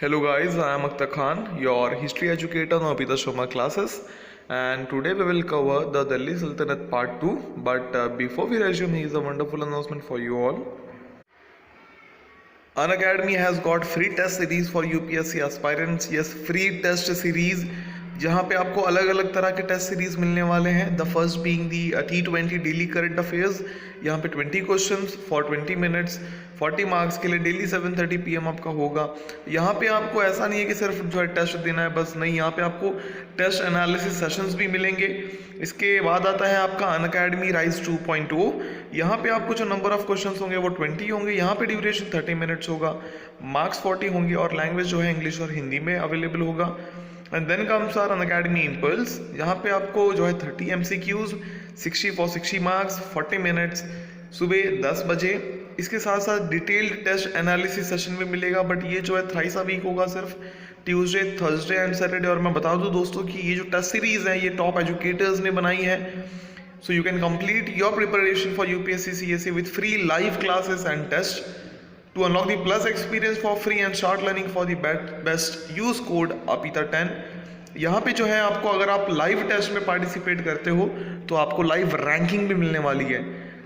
Hello guys, I am Akhtar Khan, your history educator on Abhita Sharma classes, and today we will cover the Delhi Sultanate part 2. But before we resume, here is a wonderful announcement for you all. Unacademy has got free test series for UPSC aspirants. Yes, free test series जहाँ पे आपको अलग अलग तरह के test series मिलने वाले हैं. The first being the T20 daily current affairs. यहाँ पे 20 क्वेश्चंस फॉर 20 मिनट्स 40 मार्क्स के लिए डेली 7:30 PM आपका होगा. यहाँ पे आपको ऐसा नहीं है कि सिर्फ जो है टेस्ट देना है बस, नहीं, यहाँ पे आपको टेस्ट एनालिसिस सेशंस भी मिलेंगे. इसके बाद आता है आपका अनअकैडमी राइज 2.0. यहाँ पे आपको जो नंबर ऑफ क्वेश्चंस होंगे वो 20 होंगे. यहाँ पे ड्यूरेशन 30 मिनट्स होगा, मार्क्स 40 होंगे और लैंग्वेज जो है इंग्लिश और हिंदी में अवेलेबल होगा. And then comes our Unacademy Impulse. यहाँ पे आपको जो है 30 MCQs 60 फॉर 60 मार्क्स 40 मिनट्स सुबह 10 बजे. इसके साथ साथ डिटेल्ड टेस्ट एनालिसिस सेशन भी मिलेगा, बट ये जो है थ्राइस अ वीक होगा, सिर्फ ट्यूसडे, थर्सडे एंड सैटरडे. और मैं बता दूं दोस्तों कि ये जो टेस्ट सीरीज है ये टॉप एजुकेटर्स ने बनाई है. So you can complete your preparation for UPSC CSE with free live classes and test. To unlock the plus experience for free and start learning for the best, use code APITA10. यहाँ पे जो है आपको, अगर आप live test में participate करते हो तो आपको लाइव रैंकिंग भी मिलने वाली है.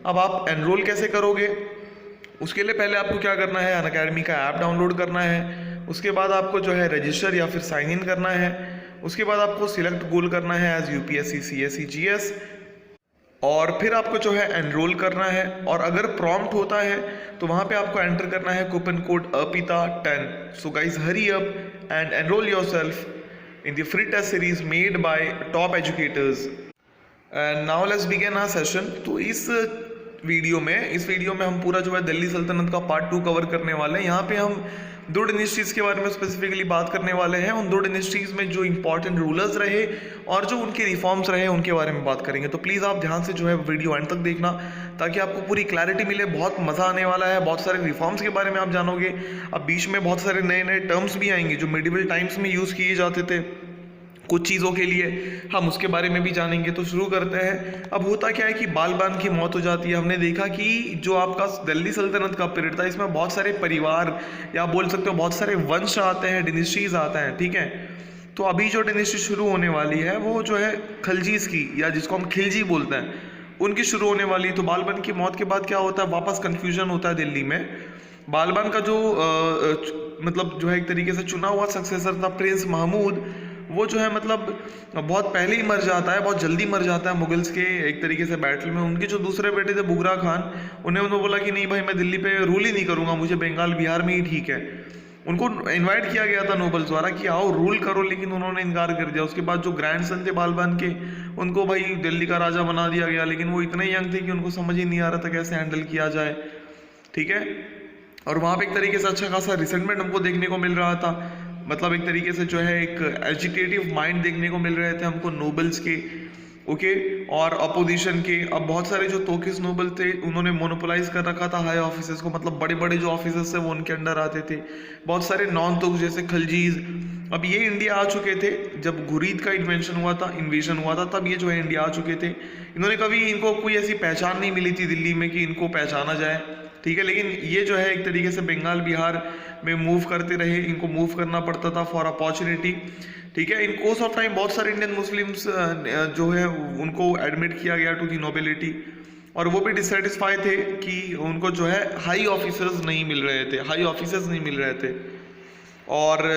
अब आप एनरोल कैसे करोगे? उसके लिए पहले आपको क्या करना है, अनअकैडमी का ऐप डाउनलोड करना है. उसके बाद आपको जो है रजिस्टर या फिर साइन इन करना है. उसके बाद आपको सिलेक्ट गोल करना है एज UPSC CSE GS, और फिर आपको जो है एनरोल करना है. और अगर प्रॉम्प्ट होता है तो वहाँ पे आपको एंटर करना है coupon code APITA10. So guys hurry up and enroll yourself in the free test series made by top educators. And now let's begin our session. तो इस वीडियो में हम पूरा जो है दिल्ली सल्तनत का पार्ट 2 कवर करने वाले हैं. यहाँ पे हम 2 डिनेस्टीज के बारे में स्पेसिफिकली बात करने वाले हैं. उन 2 डिनेस्टीज में जो इंपॉर्टेंट रूलर्स रहे और जो उनके रिफॉर्म्स रहे उनके बारे में बात करेंगे. तो प्लीज़ आप ध्यान से जो है वीडियो एंड तक देखना ताकि आपको पूरी क्लैरिटी मिले. बहुत मज़ा आने वाला है. बहुत सारे रिफॉर्म्स के बारे में आप जानोगे. अब बीच में बहुत सारे नए नए टर्म्स भी आएंगे जो मिडिवल टाइम्स में यूज़ किए जाते थे कुछ चीज़ों के लिए, हम उसके बारे में भी जानेंगे. तो शुरू करते हैं. अब होता क्या है कि बालबान की मौत हो जाती है. हमने देखा कि जो आपका दिल्ली सल्तनत का पीरियड था इसमें बहुत सारे परिवार या बोल सकते हो बहुत सारे वंश आते हैं, डिनेस्टीज आते हैं, ठीक है. तो अभी जो डिनेस्टी शुरू होने वाली है वो जो है खलजीज की, या जिसको हम खिलजी बोलते हैं, उनकी शुरू होने वाली है. तो बालबान की मौत के बाद क्या होता है, वापस कन्फ्यूजन होता है दिल्ली में. बालबान का जो मतलब जो है एक तरीके से चुना हुआ सक्सेसर था प्रिंस महमूद, वो जो है मतलब बहुत पहले ही मर जाता है, बहुत जल्दी मर जाता है मुगल्स के एक तरीके से बैटल में. उनके जो दूसरे बेटे थे बुगरा खान, उन्हें बोला कि नहीं भाई, मैं दिल्ली पे रूल ही नहीं करूँगा, मुझे बंगाल बिहार में ही ठीक है. उनको इनवाइट किया गया था नोबल्स द्वारा कि आओ रूल करो, लेकिन उन्होंने इनकार कर दिया. उसके बाद जो ग्रैंड सन थे बालबान के, उनको भाई दिल्ली का राजा बना दिया गया, लेकिन वो इतने यंग थे कि उनको समझ ही नहीं आ रहा था कैसे हैंडल किया जाए, ठीक है. और वहाँ पे एक तरीके से अच्छा खासा रिसेंटमेंट हमको देखने को मिल रहा था. मतलब एक तरीके से जो है एक एजुकेटिव माइंड देखने को मिल रहे थे हमको नोबल्स के, ओके, और अपोजिशन के. अब बहुत सारे जो तोकिस नोबल थे उन्होंने मोनोपोलाइज कर रखा था हाई ऑफिसर्स को, मतलब बड़े बड़े जो ऑफिसर्स थे वो उनके अंडर आते थे. बहुत सारे नॉन तोक जैसे खलजीज, अब ये इंडिया आ चुके थे जब घुरीद का इन्वेंशन हुआ था, तब ये जो है इंडिया आ चुके थे. इन्होंने कभी, इनको कोई ऐसी पहचान नहीं मिली थी दिल्ली में कि इनको पहचाना जाए, ठीक है. लेकिन ये जो है एक तरीके से बंगाल बिहार में मूव करते रहे, इनको मूव करना पड़ता था फॉर अपॉर्चुनिटी, ठीक है. इन कोर्स ऑफ टाइम बहुत सारे इंडियन मुस्लिम्स जो है उनको एडमिट किया गया टू दी नोबिलिटी, और वो भी डिससेटिस्फाई थे कि उनको जो है हाई ऑफिसर्स नहीं मिल रहे थे. और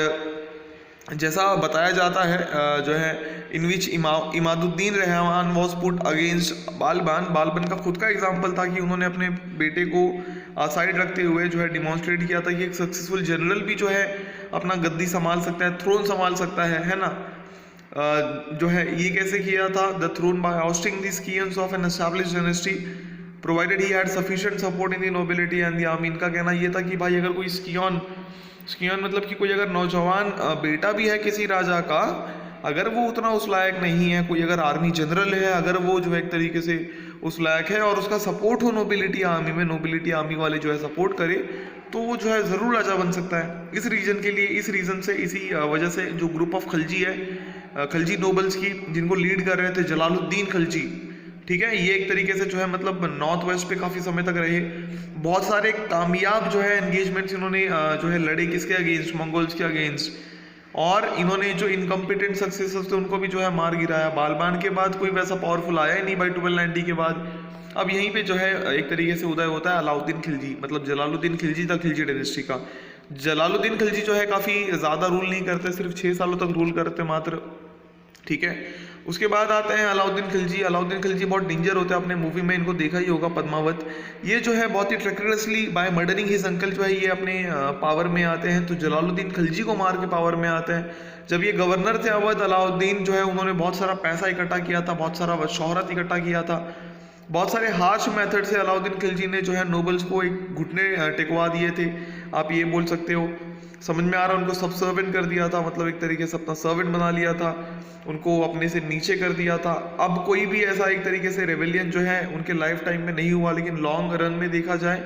जैसा बताया जाता है जो है in which Imaduddin Rahman was put against Balban का खुद का एग्जाम्पल था कि उन्होंने अपने बेटे को साइड रखते हुए जो है डिमॉन्स्ट्रेट किया था कि एक सक्सेसफुल जनरल भी जो है अपना गद्दी संभाल सकता है, थ्रोन संभाल सकता है ना. जो है ये कैसे किया था, the throne by ousting the scions of an established dynasty provided he had sufficient support in the nobility and the army. इनका कहना ये था कि भाई अगर कोई स्कियन मतलब कि कोई अगर नौजवान बेटा भी है किसी राजा का, अगर वो उतना उस लायक नहीं है, कोई अगर आर्मी जनरल है, अगर वो जो है एक तरीके से उस लायक है और उसका सपोर्ट हो नोबिलिटी आर्मी में, नोबिलिटी आर्मी वाले जो है सपोर्ट करे, तो वो जो है ज़रूर राजा बन सकता है. इस रीजन के लिए, इस रीज़न से, इसी वजह से जो ग्रुप ऑफ खलजी है, खलजी नोबल्स की, जिनको लीड कर रहे थे जलालुद्दीन खलजी, ठीक है। ये एक तरीके से जो है मतलब नॉर्थ वेस्ट पे काफ़ी समय तक रहे। बहुत सारे कामयाब जो है एंगेजमेंट्स इन्होंने जो है लड़े, किसके अगेंस्ट, मंगोल्स के अगेंस्ट। और इन्होंने जो इनकम्पिटेंट सक्सेसर्स थे उनको भी जो है मार गिराया। बालबान के बाद कोई वैसा पावरफुल आया ही नहीं बाई 1290 के बाद। अब यहीं पे जो है एक तरीके से उदय होता है अलाउद्दीन खिलजी, मतलब जलालुद्दीन खिलजी था, खिलजी डायनेस्टी का। जलालुद्दीन खिलजी जो है काफ़ी ज़्यादा रूल नहीं करते, सिर्फ 6 सालों तक रूल करते मात्र। ठीक है। उसके बाद आते हैं अलाउद्दीन खिलजी। अलाउद्दीन खिलजी बहुत डेंजर होते हैं, अपने मूवी में इनको देखा ही होगा, पद्मावत। ये जो है बहुत ही ट्रेकरसली बाय मर्डरिंग हिज अंकल जो है ये अपने पावर में आते हैं। तो जलालुद्दीन खिलजी को मार के पावर में आते हैं। जब ये गवर्नर थे अवध, अलाउद्दीन जो है उन्होंने बहुत सारा पैसा इकट्ठा किया था, बहुत सारा शोहरत इकट्ठा किया था। बहुत सारे हार्श मेथड से अलाउद्दीन खिलजी ने जो है नोबल्स को एक घुटने टिकवा दिए थे, आप ये बोल सकते हो। समझ में आ रहा है, उनको सब सर्वेंट कर दिया था, मतलब एक तरीके से अपना सर्वेंट बना लिया था, उनको अपने से नीचे कर दिया था। अब कोई भी ऐसा एक तरीके से रेबेलियन जो है उनके लाइफ टाइम में नहीं हुआ, लेकिन लॉन्ग रन में देखा जाए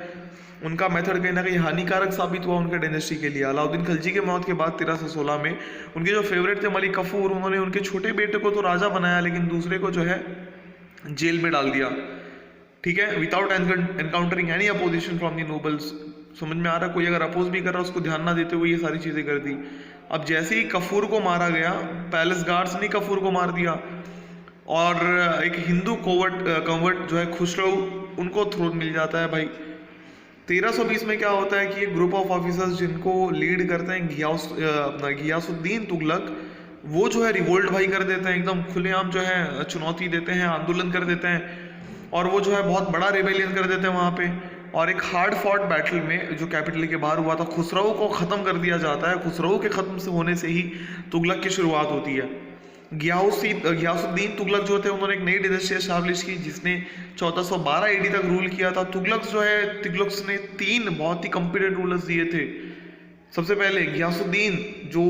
उनका मेथड कहीं ना कहीं हानिकारक साबित हुआ उनके डायनेस्टी के लिए। अलाउद्दीन खिलजी के मौत के बाद 1316 में उनके जो फेवरेट थे मलिक कफूर, उन्होंने उनके छोटे बेटे को तो राजा बनाया, लेकिन दूसरे को जो है जेल में डाल दिया। ठीक है, without encountering any opposition from the nobles. समझ में आ रहा है, कोई अगर अपोज भी कर रहा है उसको ध्यान ना देते हुए ये सारी चीजें कर दी। अब जैसे ही कफूर को मारा गया, पैलेस गार्ड्स ने कफूर को मार दिया, और एक हिंदू कंवर्ट जो है खुसरो, उनको थ्रोन मिल जाता है भाई। 1320 में क्या होता है कि एक ग्रुप ऑफ ऑफिसर्स जिनको लीड करते हैं घियासुद्दीन तुगलक, वो जो है रिवोल्ट भाई कर देते हैं, एकदम खुलेआम जो है चुनौती देते हैं, आंदोलन कर देते हैं, और वो जो है बहुत बड़ा रेबेलियन कर देते हैं वहाँ पे। और एक हार्ड फॉर्ट बैटल में जो कैपिटल के बाहर हुआ था, खुसरो को ख़त्म कर दिया जाता है। खुसरो के ख़त्म से होने से ही तुगलक की शुरुआत होती है। घियासुद्दीन तुगलक जो थे उन्होंने एक नई डायनेस्टी एस्टैब्लिश की जिसने 1412 एडी तक रूल किया था। तुगलक्स जो है, तुगलक्स ने 3 बहुत ही कॉम्पिटेंट रूलर्स दिए थे। सबसे पहले घियासुद्दीन जो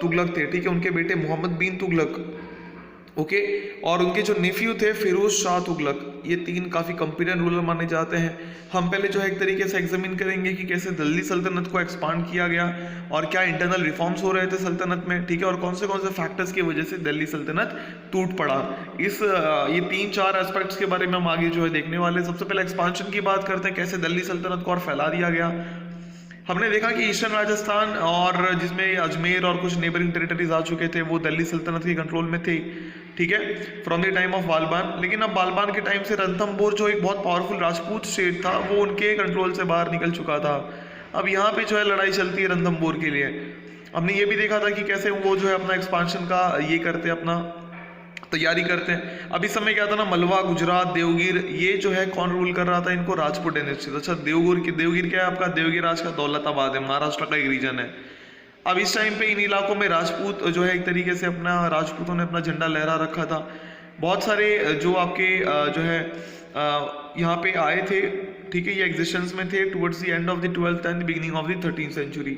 तुगलक थे, ठीक है, उनके बेटे मोहम्मद बिन तुगलक, ओके, और उनके जो नेफ्यू थे फिरोज शाह तुगलक। ये 3 काफ़ी कॉम्पिटेंट रूलर माने जाते हैं। हम पहले जो है एक तरीके से एग्जामिन करेंगे कि कैसे दिल्ली सल्तनत को एक्सपांड किया गया और क्या इंटरनल रिफॉर्म्स हो रहे थे सल्तनत में, ठीक है, और कौन से फैक्टर्स की वजह से दिल्ली सल्तनत टूट पड़ा। ये 3-4 एस्पेक्ट्स के बारे में हम आगे जो है देखने वाले। सबसे पहले एक्सपांशन की बात करते हैं, कैसे दिल्ली सल्तनत को और फैला दिया गया। हमने देखा कि ईस्टर्न राजस्थान और जिसमें अजमेर और कुछ नेबरिंग टेरिटरीज आ चुके थे वो दिल्ली सल्तनत के कंट्रोल में थे, ठीक है, फ्रॉम द टाइम ऑफ बालबान। लेकिन अब बालबान के टाइम से रणथंभौर जो एक बहुत पावरफुल राजपूत स्टेट था वो उनके कंट्रोल से बाहर निकल चुका था। अब यहाँ पे जो है लड़ाई चलती है रणथंभौर के लिए। हमने ये भी देखा था कि कैसे वो जो है अपना एक्सपांशन का ये करते, अपना तैयारी करते हैं। अब इस समय क्या था ना, मलवा, गुजरात, देवगिर, ये जो है कौन रूल कर रहा था इनको, राजपूत डायनेस्टी। अच्छा, देवगिर क्या है आपका, देवगिर आज का दौलताबाद है, महाराष्ट्र का एक रीजन है। अब इस टाइम पे इन इलाकों में राजपूत जो है एक तरीके से अपना, राजपूतों ने अपना झंडा लहरा रखा था। बहुत सारे जो आपके जो है यहाँ पे आए थे, ठीक है, ये एग्जिस्टेंस में थे towards the end of the 12th and beginning of the 13th century.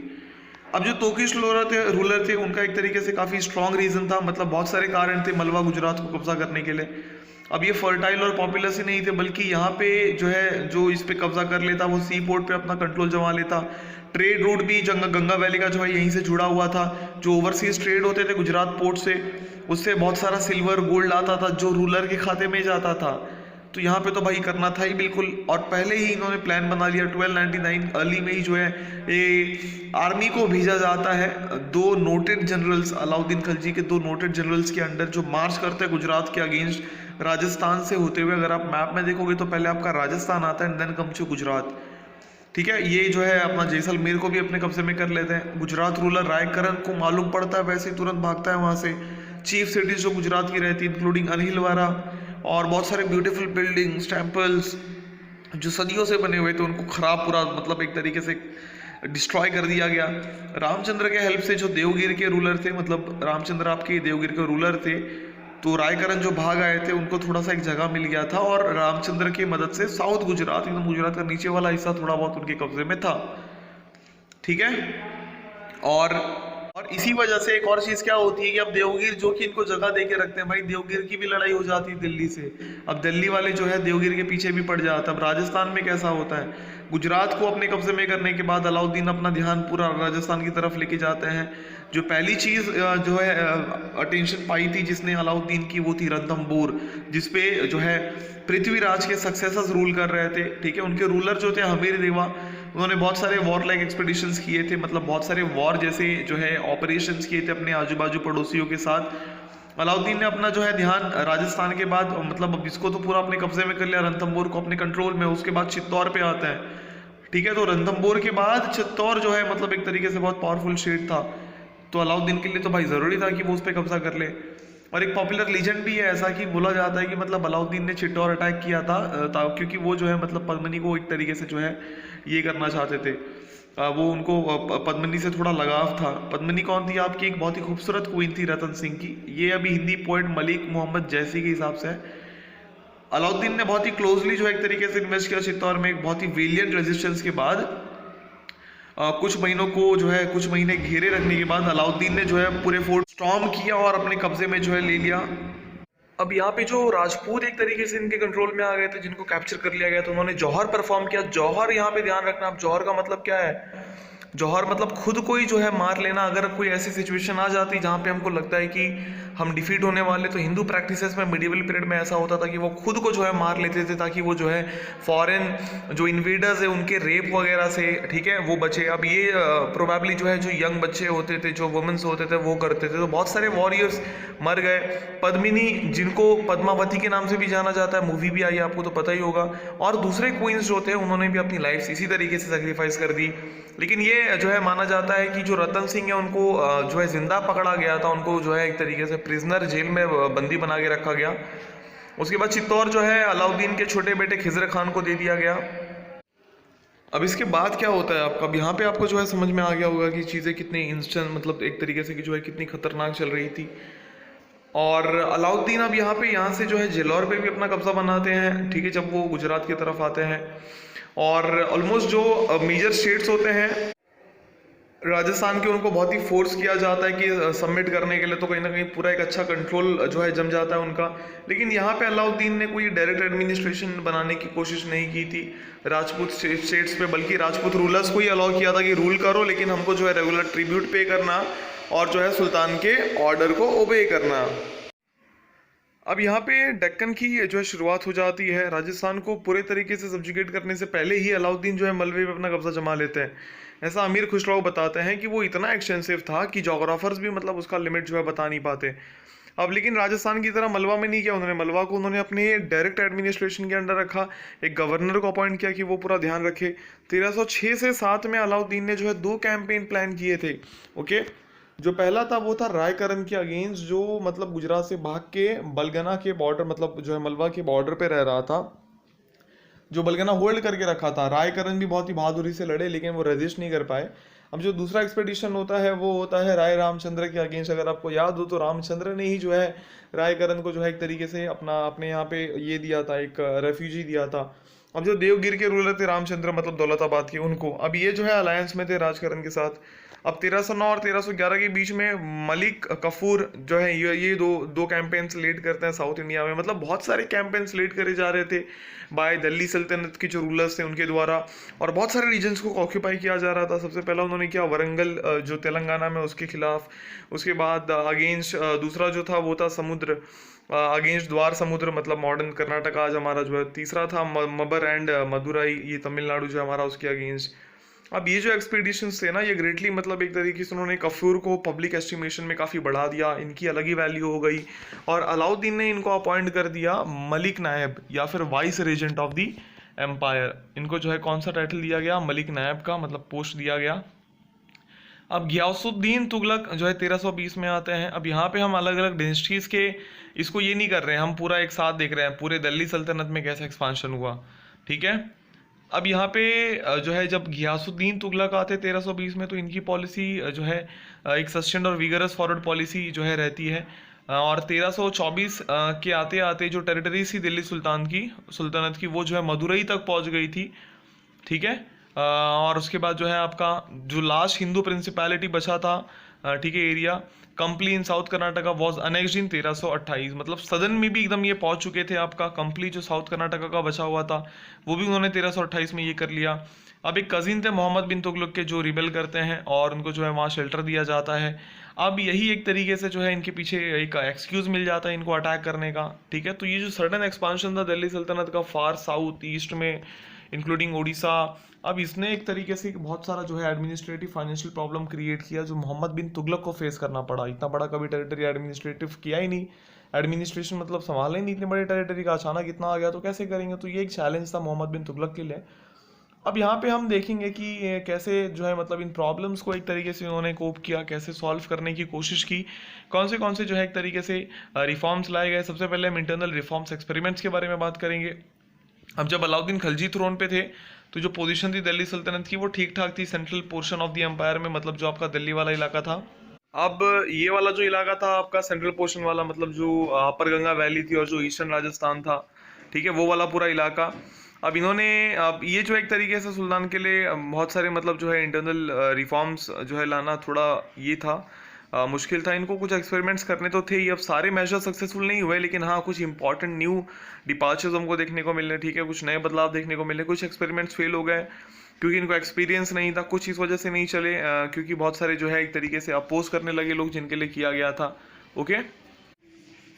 अब जो तोकिश रूलर थे उनका एक तरीके से काफ़ी स्ट्रॉन्ग रीजन था, मतलब बहुत सारे कारण थे मलवा गुजरात को कब्जा करने के लिए। अब ये फर्टाइल और पॉपुलस ही नहीं थे, बल्कि यहाँ पे जो है जो इस पे कब्जा कर लेता वो सी पोर्ट पे अपना कंट्रोल जमा लेता। ट्रेड रूट भी गंगा वैली का जो है यहीं से जुड़ा हुआ था। जो ओवरसीज ट्रेड होते थे गुजरात पोर्ट से, उससे बहुत सारा सिल्वर गोल्ड आता था जो रूलर के खाते में जाता था। तो यहाँ पे तो भाई करना था ही बिल्कुल। और पहले ही इन्होंने प्लान बना लिया, 1299 अर्ली में ही जो है ये आर्मी को भेजा जाता है। 2 नोटेड जनरल्स, अलाउद्दीन खिलजी के 2 नोटेड जनरल्स के अंडर, जो मार्च करते हैं गुजरात के अगेंस्ट राजस्थान से होते हुए। अगर आप मैप में देखोगे तो पहले आपका राजस्थान आता है and then comes to Gujarat, ठीक है। ये जो है अपना जैसलमेर को भी अपने कब्जे में कर लेते हैं। गुजरात रूलर रायकरण को मालूम पड़ता है, वैसे ही तुरंत भागता है वहाँ से। चीफ सिटीज जो गुजरात की रहती है इंक्लूडिंग अनहिलवाड़ा, और बहुत सारे ब्यूटीफुल बिल्डिंग्स, टेम्पल्स जो सदियों से बने हुए थे उनको खराब पूरा मतलब एक तरीके से डिस्ट्रॉय कर दिया गया। रामचंद्र के हेल्प से जो देवगिर के रूलर थे, मतलब रामचंद्र आपके देवगिर के रूलर थे, तो रायकरण जो भाग आए थे उनको थोड़ा सा एक जगह मिल गया था, और रामचंद्र की मदद से साउथ गुजरात, एकदम गुजरात का नीचे वाला हिस्सा थोड़ा बहुत उनके कब्जे में था, ठीक है। और इसी वजह से एक और चीज क्या होती है कि अब देवगिर जो कि इनको जगह दे के रखते हैं, भाई देवगिर की भी लड़ाई हो जाती है दिल्ली से। अब दिल्ली वाले जो है देवगिर के पीछे भी पड़ जाता है। अब राजस्थान में कैसा होता है, गुजरात को अपने कब्जे में करने के बाद अलाउद्दीन अपना ध्यान पूरा राजस्थान की तरफ लेके जाते हैं। जो पहली चीज़ जो है अटेंशन पाई थी जिसने अलाउद्दीन की, वो थी रणथंबोर, जिसपे जो है पृथ्वीराज के सक्सेसर्स रूल कर रहे थे। ठीक है, उनके रूलर जो थे हमीर देवा, उन्होंने बहुत सारे वॉर लाइक एक्सपीडिशंस किए थे, मतलब बहुत सारे वॉर जैसे जो है ऑपरेशंस किए थे अपने आजू बाजू पड़ोसियों के साथ। अलाउद्दीन ने अपना जो है ध्यान राजस्थान के बाद, मतलब अब इसको तो पूरा अपने कब्जे में कर लिया, रणथंबोर को अपने कंट्रोल में, उसके बाद चित्तौड़ पे आता है। ठीक है, तो रणथंबोर के बाद चित्तौड़ जो है मतलब एक तरीके से बहुत पावरफुल स्टेट था, तो अलाउद्दीन के लिए तो भाई ज़रूरी था कि वो उस पर कब्जा कर ले। और एक पॉपुलर लीजेंड भी है ऐसा कि बोला जाता है कि मतलब अलाउद्दीन ने चित्तौड़ अटैक किया था क्योंकि वो जो है मतलब पद्मिनी को एक तरीके से जो है ये करना चाहते थे। वो उनको पद्मिनी से थोड़ा लगाव था। पद्मिनी कौन थी आपकी? एक बहुत ही खूबसूरत क्वीन थी रतन सिंह की। ये अभी हिंदी पोएट मलिक मोहम्मद जैसी के हिसाब से है। अलाउद्दीन ने बहुत ही क्लोजली जो है एक तरीके से इन्वेस्ट किया चित्तौड़ में। एक बहुत ही वेलियंट रेजिस्टेंस के बाद कुछ महीनों को जो है कुछ महीने घेरे रखने के बाद अलाउद्दीन ने जो है पूरे फोर्ट स्टॉर्म किया और अपने कब्जे में जो है ले लिया। अब यहाँ पे जो राजपूत एक तरीके से इनके कंट्रोल में आ गए थे, जिनको कैप्चर कर लिया गया, तो उन्होंने जौहर परफॉर्म किया। जौहर यहाँ पे ध्यान रखना, अब जौहर का मतलब क्या है? जौहर मतलब खुद को ही जो है मार लेना। अगर कोई ऐसी सिचुएशन आ जाती जहाँ पे हमको लगता है कि हम डिफीट होने वाले, तो हिंदू प्रैक्टिसेस में मिडिवल पीरियड में ऐसा होता था कि वो खुद को जो है मार लेते थे ताकि वो जो है फॉरेन जो इन्वेडर्स है उनके रेप वगैरह से, ठीक है, वो बचे। अब ये प्रोबेबली जो है जो यंग बच्चे होते थे, जो वुमेन्स होते थे, वो करते थे, तो बहुत सारे वॉरियर्स मर गए। पद्मिनी, जिनको पद्मावती के नाम से भी जाना जाता है, मूवी भी आई है, आपको तो पता ही होगा, और दूसरे क्वींस जो थे उन्होंने भी अपनी लाइफ इसी तरीके से सेक्रीफाइस कर दी। लेकिन ये जो है माना जाता है कि जो रतन सिंह है उनको जो है जिंदा पकड़ा गया था, उनको जो है एक तरीके से प्रिजनर जेल में बंदी बना के रखा गया। उसके बाद चित्तौड़ जो है अलाउद्दीन के छोटे बेटे खिजर खान को दे दिया गया। अब इसके बाद क्या होता है आपका? अब यहाँ पे आपको जो है समझ में आ गया होगा कि चीज़ें कितनी इंस्टेंट, मतलब एक तरीके से कि जो है कितनी खतरनाक चल रही थी। और अलाउद्दीन अब यहाँ से जो है जेलौर पे भी अपना कब्जा बनाते हैं। ठीक है, जब वो गुजरात की तरफ आते हैं, और ऑलमोस्ट जो मेजर स्टेट्स होते हैं राजस्थान के, उनको बहुत ही फोर्स किया जाता है कि सबमिट करने के लिए, तो कहीं ना कहीं पूरा एक अच्छा कंट्रोल जो है जम जाता है उनका। लेकिन यहाँ पे अलाउद्दीन ने कोई डायरेक्ट एडमिनिस्ट्रेशन बनाने की कोशिश नहीं की थी राजपूत स्टेट्स पे, बल्कि राजपूत रूलर्स को ही अलाउ किया था कि रूल करो, लेकिन हमको जो है रेगुलर ट्रिब्यूट पे करना और जो है सुल्तान के ऑर्डर को ओबे करना। अब यहाँ पे डेक्कन की जो है शुरुआत हो जाती है। राजस्थान को पूरे तरीके से सब्जुगेट करने से पहले ही अलाउद्दीन जो है मलबे पे अपना कब्जा जमा लेते हैं। ऐसा अमीर खुसरो बताते हैं कि वो इतना एक्सटेंसिव था कि जोग्राफर्स भी मतलब उसका लिमिट जो है बता नहीं पाते। अब लेकिन राजस्थान की तरह मलवा में नहीं किया उन्होंने। मलवा को उन्होंने अपने डायरेक्ट एडमिनिस्ट्रेशन के अंडर रखा, एक गवर्नर को अपॉइंट किया कि वो पूरा ध्यान रखे। 1306 से 7 में अलाउद्दीन ने जो है 2 कैंपेन प्लान किए थे। ओके, जो पहला था वो था रायकरण के अगेंस्ट, जो मतलब गुजरात से भाग के बलगना के बॉर्डर, मतलब जो है मलवा के बॉर्डर पे रह रहा था, जो बलगना होल्ड करके रखा था। रायकरण भी बहुत ही बहादुरी से लड़े, लेकिन वो रेजिस्ट नहीं कर पाए। अब जो दूसरा एक्सपेडिशन होता है वो होता है राय रामचंद्र के अगेंस्ट। अगर आपको याद हो तो रामचंद्र ने ही जो है रायकरण को जो है एक तरीके से अपने यहाँ पे ये दिया था, एक रेफ्यूजी दिया था। अब जो देवगिर के रूलर थे रामचंद्र, मतलब दौलताबाद के, उनको अब ये जो है अलायंस में थे राजकरण के साथ। अब 1309 और 1311 के बीच में मलिक कफूर जो है ये दो कैंपेन्स लीड करते हैं साउथ इंडिया में। मतलब बहुत सारे कैंपेन्स लीड करे जा रहे थे बाय दिल्ली सल्तनत के जो रूलर्स थे उनके द्वारा, और बहुत सारे रीजन्स को ऑक्यूपाई किया जा रहा था। सबसे पहला उन्होंने किया वरंगल जो तेलंगाना में, उसके खिलाफ। उसके बाद अगेंस्ट दूसरा जो था वो था समुद्र, अगेंस्ट द्वार समुद्र, मतलब मॉडर्न कर्नाटक आज हमारा जो है। तीसरा था मबर एंड मदुराई, ये तमिलनाडु जो हमारा, उसके अगेंस्ट। अब ये जो एक्सपीडिशंस थे ना, ये ग्रेटली मतलब एक तरीके से उन्होंने कफूर को पब्लिक एस्टिमेशन में काफ़ी बढ़ा दिया, इनकी अलग ही वैल्यू हो गई। और अलाउद्दीन ने इनको अपॉइंट कर दिया मलिक नायब, या फिर vice Regent of the empire. इनको जो है कौन सा टाइटल दिया गया? मलिक नायब का, मतलब पोस्ट दिया गया। अब गियासुद्दीन तुगलक जो है 1320 में आते हैं। अब यहाँ पे हम अलग अलग डिनेस्टीज़ के इसको ये नहीं कर रहे हैं, हम पूरा एक साथ देख रहे हैं पूरे दिल्ली सल्तनत में कैसे एक्सपांशन हुआ। ठीक है, अब यहाँ पे जो है जब गियासुद्दीन तुगलक आते 1320 में, तो इनकी पॉलिसी जो है एक सस्टेन्ड और विगरस फॉरवर्ड पॉलिसी जो है रहती है। और 1324 के आते आते जो टेरिटरी थी दिल्ली सुल्तानत की, वो जो है मदुरई तक पहुँच गई थी। ठीक है, और उसके बाद जो है आपका जो लास्ट हिंदू प्रिंसिपैलिटी बचा था ठीक है, area Kampili in south Karnataka was annexed in 1328, मतलब सदन में भी एकदम ये पहुंच चुके थे। आपका कंपली जो साउथ कर्नाटका का बचा हुआ था वो भी उन्होंने 1328 में ये कर लिया। अब एक कजिन थे मोहम्मद बिन तुगलक के जो रिबेल करते हैं और उनको जो है वहाँ शेल्टर दिया जाता है। अब यही एक तरीके से जो है इनके पीछे एक एक्सक्यूज मिल जाता है इनको अटैक करने का। ठीक है, तो ये जो सडन एक्सपांशन था दिल्ली सल्तनत का फार साउथ ईस्ट में इंक्लूडिंग उड़ीसा, अब इसने एक तरीके से बहुत सारा जो है एडमिनिस्ट्रेटिव फाइनेंशियल प्रॉब्लम क्रिएट किया जो मोहम्मद बिन तुगलक को फेस करना पड़ा। इतना बड़ा कभी टेरिटरी एडमिनिस्ट्रेटिव किया ही नहीं, एडमिनिस्ट्रेशन मतलब संभाला ही नहीं इतने बड़े टेरिटरी का, अचानक इतना आ गया तो कैसे करेंगे। तो ये एक चैलेंज था मोहम्मद बिन तुगलक के लिए। अब यहाँ पे हम देखेंगे कि कैसे जो है मतलब इन प्रॉब्लम्स को एक तरीके से उन्होंने कोप किया, कैसे सॉल्व करने की कोशिश की, कौन से जो है एक तरीके से रिफॉर्म्स लाए गए। सबसे पहले हम इंटरनल रिफॉर्म्स एक्सपेरिमेंट्स के बारे में बात करेंगे। अब जब अलाउद्दीन खिलजी थ्रोन पे थे तो जो पोजीशन थी दिल्ली सल्तनत की वो ठीक ठाक थी central portion of the empire में, मतलब जो आपका दिल्ली वाला इलाका था। अब ये वाला जो इलाका था आपका सेंट्रल पोर्शन वाला, मतलब जो अपर गंगा वैली थी और जो ईस्टर्न राजस्थान था, ठीक है, वो वाला पूरा इलाका। अब इन्होंने अब ये जो एक तरीके से सुल्तान के लिए बहुत सारे मतलब जो है इंटरनल रिफॉर्म्स जो है लाना थोड़ा ये था मुश्किल था। इनको कुछ एक्सपेरिमेंट्स करने तो थे ही, अब सारे मेजर सक्सेसफुल नहीं हुए, लेकिन हाँ कुछ इंपॉर्टेंट न्यू डिपार्चर्स हमको देखने को मिल रहे, ठीक है, कुछ नए बदलाव देखने को मिले। कुछ एक्सपेरिमेंट्स फेल हो गए क्योंकि इनको एक्सपीरियंस नहीं था, कुछ इस वजह से नहीं चले क्योंकि बहुत सारे जो है एक तरीके से अपोज करने लगे लोग जिनके लिए किया गया था। ओके,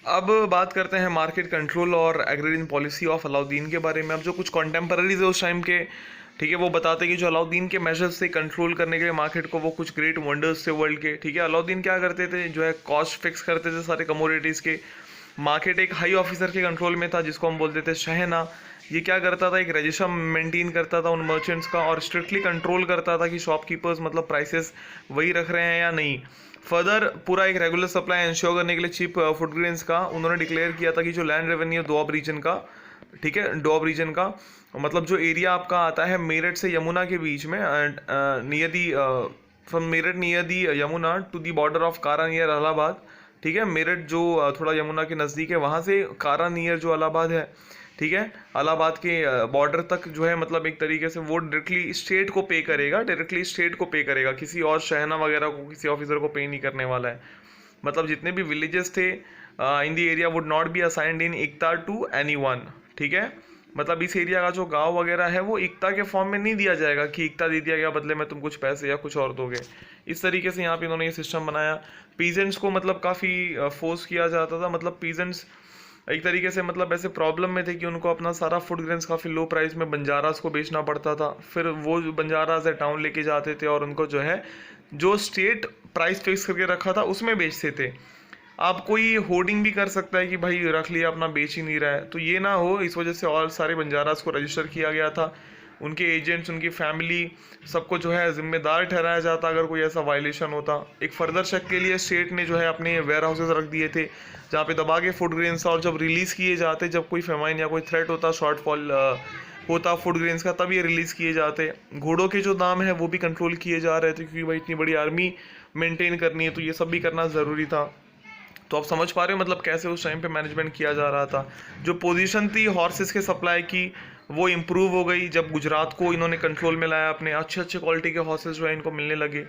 अब बात करते हैं मार्केट कंट्रोल और एग्रेरियन पॉलिसी ऑफ अलाउद्दीन के बारे में। अब जो कुछ कॉन्टेम्पररीज है उस टाइम के, ठीक है, वो बताते हैं कि जो अलाउद्दीन के मेजर्स से कंट्रोल करने के लिए मार्केट को, वो कुछ ग्रेट वंडर्स थे वर्ल्ड के। ठीक है, अलाउद्दीन क्या करते थे, जो है कॉस्ट फिक्स करते थे सारे कमोडिटीज़ के। मार्केट एक हाई ऑफिसर के कंट्रोल में था जिसको हम बोलते थे शहना। ये क्या करता था, एक रजिस्टर मेंटेन करता था उन मर्चेंट्स का और स्ट्रिक्टली कंट्रोल करता था कि शॉपकीपर्स मतलब प्राइसेस वही रख रहे हैं या नहीं। फर्दर पूरा एक रेगुलर सप्लाई इंश्योर करने के लिए चीप फूड ग्रेन्स का उन्होंने डिक्लेयर किया था कि जो लैंड रेवेन्यू दोआब रीजन का, ठीक है, डोआब रीजन का मतलब जो एरिया आपका आता है मेरठ से यमुना के बीच में, near the from Meerut near the Yamuna to the border of Kara near Allahabad, ठीक है, मेरठ जो थोड़ा यमुना के नज़दीक है वहाँ से कारा नियर जो इलाहाबाद है, ठीक है, इलाहाबाद के बॉर्डर तक जो है मतलब एक तरीके से वो डायरेक्टली स्टेट को पे करेगा, डायरेक्टली स्टेट को पे करेगा, किसी और शहना वगैरह को, किसी ऑफिसर को पे नहीं करने वाला है। मतलब जितने भी विलेजेस थे in the area would not be assigned in iqta to anyone, ठीक है, मतलब इस एरिया का जो गांव वगैरह है वो इक्ता के फॉर्म में नहीं दिया जाएगा कि इक्ता दे दिया गया बदले में तुम कुछ पैसे या कुछ और दोगे। इस तरीके से यहाँ पे इन्होंने ये सिस्टम बनाया। पीजेंट्स को मतलब काफ़ी फोर्स किया जाता था, मतलब पीजेंट्स एक तरीके से मतलब ऐसे प्रॉब्लम में थे कि उनको अपना सारा फूड ग्रेन्स काफ़ी लो प्राइस में बंजारास को बेचना पड़ता था। फिर वो जो बंजारास है टाउन लेके जाते थे और उनको जो है जो स्टेट प्राइस फिक्स करके रखा था उसमें बेचते थे। आप कोई होर्डिंग भी कर सकता है कि भाई रख लिया अपना बेच ही नहीं रहा है, तो ये ना हो इस वजह से और सारे बंजारास को रजिस्टर किया गया था। उनके एजेंट्स, उनकी फैमिली, सबको जो है जिम्मेदार ठहराया जाता अगर कोई ऐसा वायलेशन होता। एक फर्दर चेक के लिए स्टेट ने जो है अपने वेयर हाउसेज रख दिए थे जहाँ पे दबा के फूड ग्रेन्स, और जब रिलीज़ किए जाते, जब कोई फेमाइन या कोई थ्रेट होता, शॉर्टफॉल होता फूड ग्रेन्स का, तब ये रिलीज़ किए जाते। घोड़ों के जो दाम है वो भी कंट्रोल किए जा रहे थे क्योंकि भाई इतनी बड़ी आर्मी मेंटेन करनी है तो ये सब भी करना ज़रूरी था। तो आप समझ पा रहे हो मतलब कैसे उस टाइम पे मैनेजमेंट किया जा रहा था। जो पोजीशन थी हॉर्सेस के सप्लाई की वो इम्प्रूव हो गई जब गुजरात को इन्होंने कंट्रोल में लाया, अपने अच्छे क्वालिटी के हॉर्सेस जो है इनको मिलने लगे।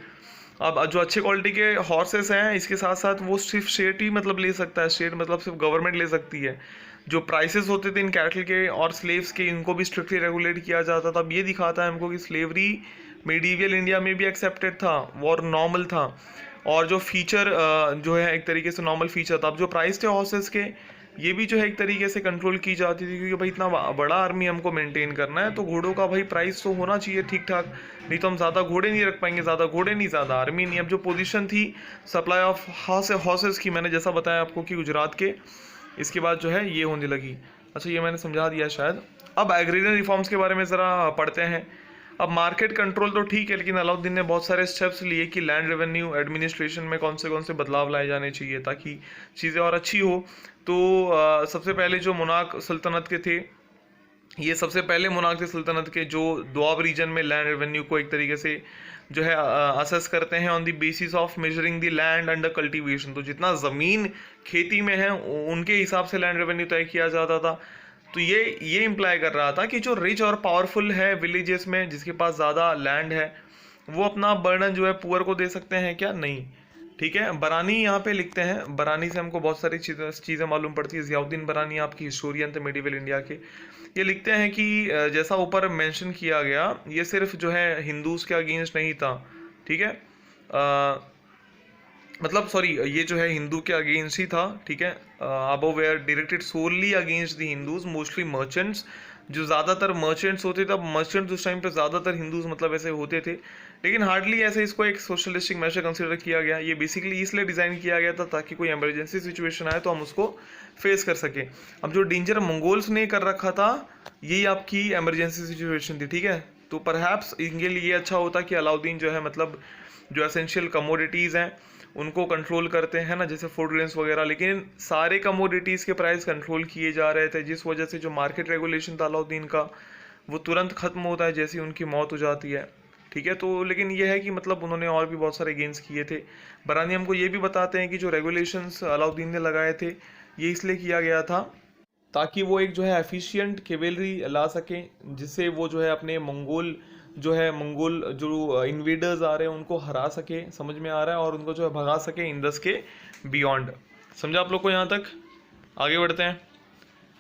अब जो अच्छे क्वालिटी के हॉर्सेस हैं इसके साथ साथ वो सिर्फ स्टेट ही मतलब ले सकता है, स्टेट मतलब सिर्फ गवर्नमेंट ले सकती है। जो प्राइसेस होते थे इन कैटल के और स्लेव्स के, इनको भी स्ट्रिक्टली रेगुलेट किया जाता था। अब ये दिखाता है हमको कि स्लेवरी मेडिवियल इंडिया में भी एक्सेप्टेड था और नॉर्मल था, और जो फीचर जो है एक तरीके से नॉर्मल फीचर था। अब जो प्राइस थे हॉर्सेस के ये भी जो है एक तरीके से कंट्रोल की जाती थी क्योंकि भाई इतना बड़ा आर्मी हमको मेंटेन करना है तो घोड़ों का भाई प्राइस तो होना चाहिए ठीक ठाक, नहीं तो हम ज़्यादा घोड़े नहीं रख पाएंगे, ज़्यादा घोड़े नहीं ज़्यादा आर्मी नहीं। अब जो पोजीशन थी सप्लाई ऑफ हॉर्सेस की, मैंने जैसा बताया आपको कि गुजरात के, इसके बाद जो है ये होने लगी। अच्छा ये मैंने समझा दिया शायद। अब एग्रीरियन रिफॉर्म्स के बारे में ज़रा पढ़ते हैं। अब मार्केट कंट्रोल तो ठीक है, लेकिन अलाउद्दीन ने बहुत सारे स्टेप्स लिए कि लैंड रेवेन्यू एडमिनिस्ट्रेशन में कौन से बदलाव लाए जाने चाहिए ताकि चीज़ें और अच्छी हो। तो सबसे पहले जो मुनाक सल्तनत के थे, ये सबसे पहले मुनाक थे सल्तनत के जो दोआब रीजन में लैंड रेवेन्यू को एक तरीके से जो है असेस करते हैं on the basis of measuring the land under cultivation. तो जितना ज़मीन खेती में है उनके हिसाब से लैंड रेवेन्यू तय किया जाता था। तो ये इम्प्लाई कर रहा था कि जो रिच और पावरफुल है विलेजेस में, जिसके पास ज़्यादा लैंड है, वो अपना बर्डन जो है पुअर को दे सकते हैं क्या? नहीं। ठीक है। बरानी यहाँ पे लिखते हैं, बरानी से हमको बहुत सारी चीज़ें मालूम पड़ती है। ज़ियाउद्दीन बरानी आपकी हिस्टोरियन थे मिडिवल इंडिया के। ये लिखते हैं कि जैसा ऊपर मेंशन किया गया, ये सिर्फ जो है हिंदूज के अगेंस्ट नहीं था, ठीक है। मतलब सॉरी, ये जो है हिंदू के अगेंस्ट ही था, ठीक है। Above were directed solely against the Hindus, mostly merchants. जो ज़्यादातर मर्चेंट्स होते थे, अब मर्चेंट्स उस टाइम पे ज़्यादातर हिंदूज मतलब ऐसे होते थे, लेकिन हार्डली ऐसे इसको एक सोशलिस्टिक मेजर कंसिडर किया गया। ये बेसिकली इसलिए डिज़ाइन किया गया था ताकि कोई इमरजेंसी सिचुएशन आए तो हम उसको फेस कर सके। अब जो डेंजर मंगोल्स ने कर रखा था, यही आपकी इमरजेंसी सिचुएशन थी, ठीक है। तो परहैप्स इनके लिए अच्छा होता कि अलाउद्दीन जो है मतलब जो एसेंशियल कमोडिटीज़ हैं उनको कंट्रोल करते हैं ना, जैसे फूड ग्रेन्स वगैरह, लेकिन सारे कमोडिटीज़ के प्राइस कंट्रोल किए जा रहे थे, जिस वजह से जो मार्केट रेगुलेशन था अलाउद्दीन का वो तुरंत ख़त्म होता है जैसे उनकी मौत हो जाती है, ठीक है। तो लेकिन ये है कि मतलब उन्होंने और भी बहुत सारे गेन्स किए थे। बरानी हमको ये भी बताते हैं कि जो रेगुलेशंस अलाउद्दीन ने लगाए थे ये इसलिए किया गया था ताकि वो एक जो है एफिशिएंट केवलरी ला सकें, जिससे वो जो है अपने मंगोल जो इन्वेडर्स आ रहे हैं उनको हरा सके, समझ में आ रहा है, और उनको जो है भगा सके इंडस के बियॉन्ड। समझा आप लोग को यहाँ तक? आगे बढ़ते हैं।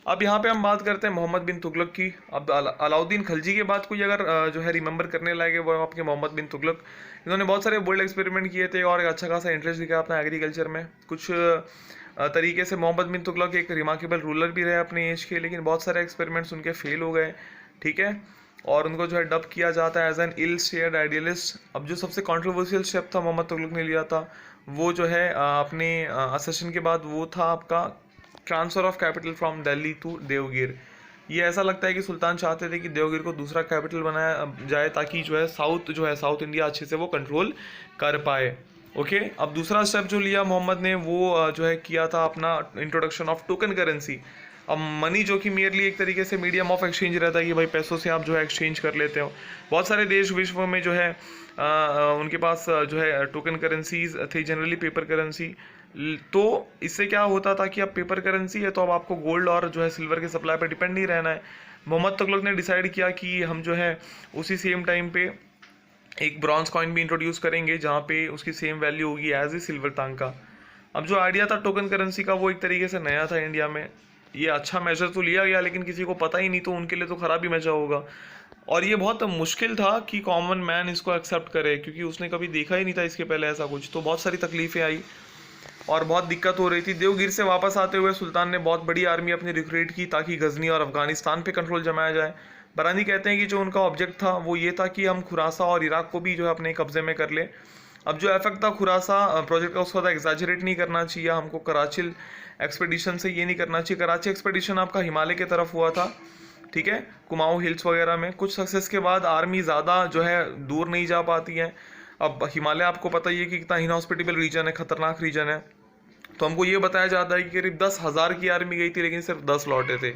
अब यहाँ पे हम बात करते हैं मोहम्मद बिन तुगलक की। अब अलाउद्दीन खलजी के बाद कोई अगर जो है रिमेंबर करने लायक है वो आपके मोहम्मद बिन तुगलक। इन्होंने बहुत सारे बोल्ड एक्सपेरिमेंट किए थे और एक अच्छा खासा इंटरेस्ट दिखाया अपना एग्रीकल्चर में। कुछ तरीके से मोहम्मद बिन तुगलक एक रिमार्केबल रूलर भी रहे अपने एज के, लेकिन बहुत सारे एक्सपेरिमेंट्स उनके फेल हो गए, ठीक है। और उनको जो है डब किया जाता है as an ill starred idealist. अब जो सबसे कंट्रोवर्शियल स्टेप था मोहम्मद तुगलक ने लिया था वो जो है अपने असेशन के बाद वो था आपका transfer of capital from Delhi to Devagiri. ये ऐसा लगता है कि सुल्तान चाहते थे कि देवगिर को दूसरा कैपिटल बनाया जाए ताकि जो है साउथ इंडिया अच्छे से वो कंट्रोल कर पाए। ओके। अब दूसरा स्टेप जो लिया मोहम्मद ने वो जो है किया था अपना इंट्रोडक्शन ऑफ टोकन करेंसी। अब मनी जो कि मेरली एक तरीके से मीडियम ऑफ एक्सचेंज रहता है कि भाई पैसों से आप जो है एक्सचेंज कर लेते हो। बहुत सारे देश विश्व में जो है उनके पास जो है टोकन करेंसीज थे, जनरली पेपर करेंसी। तो इससे क्या होता था कि अब पेपर करेंसी है तो अब आपको गोल्ड और जो है सिल्वर के सप्लाई पर डिपेंड नहीं रहना है। मोहम्मद तुगलक ने डिसाइड किया कि हम जो है उसी सेम टाइम पे एक ब्रॉन्ज कॉइन भी इंट्रोड्यूस करेंगे जहाँ पे उसकी सेम वैल्यू होगी एज ए सिल्वर तांका। अब जो आइडिया था टोकन करेंसी का वो एक तरीके से नया था इंडिया में। ये अच्छा मेजर तो लिया गया लेकिन किसी को पता ही नहीं, तो उनके लिए तो ख़राब ही मेजर होगा। और ये बहुत मुश्किल था कि कॉमन मैन इसको एक्सेप्ट करे, क्योंकि उसने कभी देखा ही नहीं था इसके पहले ऐसा कुछ। तो बहुत सारी तकलीफ़ें आई और बहुत दिक्कत हो रही थी। देवगिर से वापस आते हुए सुल्तान ने बहुत बड़ी आर्मी अपनी रिक्रूट की ताकि गजनी और अफगानिस्तान पे कंट्रोल जमाया जाए। बरानी कहते हैं कि जो उनका ऑब्जेक्ट था वो ये था कि हम खुरासा और इराक को भी जो है अपने कब्जे में कर लें। अब जो इफेक्ट था खुरासा प्रोजेक्ट का उसको एग्जैजरेट नहीं करना चाहिए हमको, कराची एक्सपेडिशन से ये नहीं करना चाहिए। कराची एक्सपेडिशन आपका हिमालय की तरफ हुआ था, ठीक है, कुमाऊं हिल्स वगैरह में। कुछ सक्सेस के बाद आर्मी ज़्यादा जो है दूर नहीं जा पाती है। अब हिमालय आपको पता ही है कि कितना इनहॉस्पिटेबल रीजन है, खतरनाक रीजन है। तो हमको ये बताया जाता है कि करीब 10,000 की आर्मी गई थी लेकिन सिर्फ 10 लौटे थे,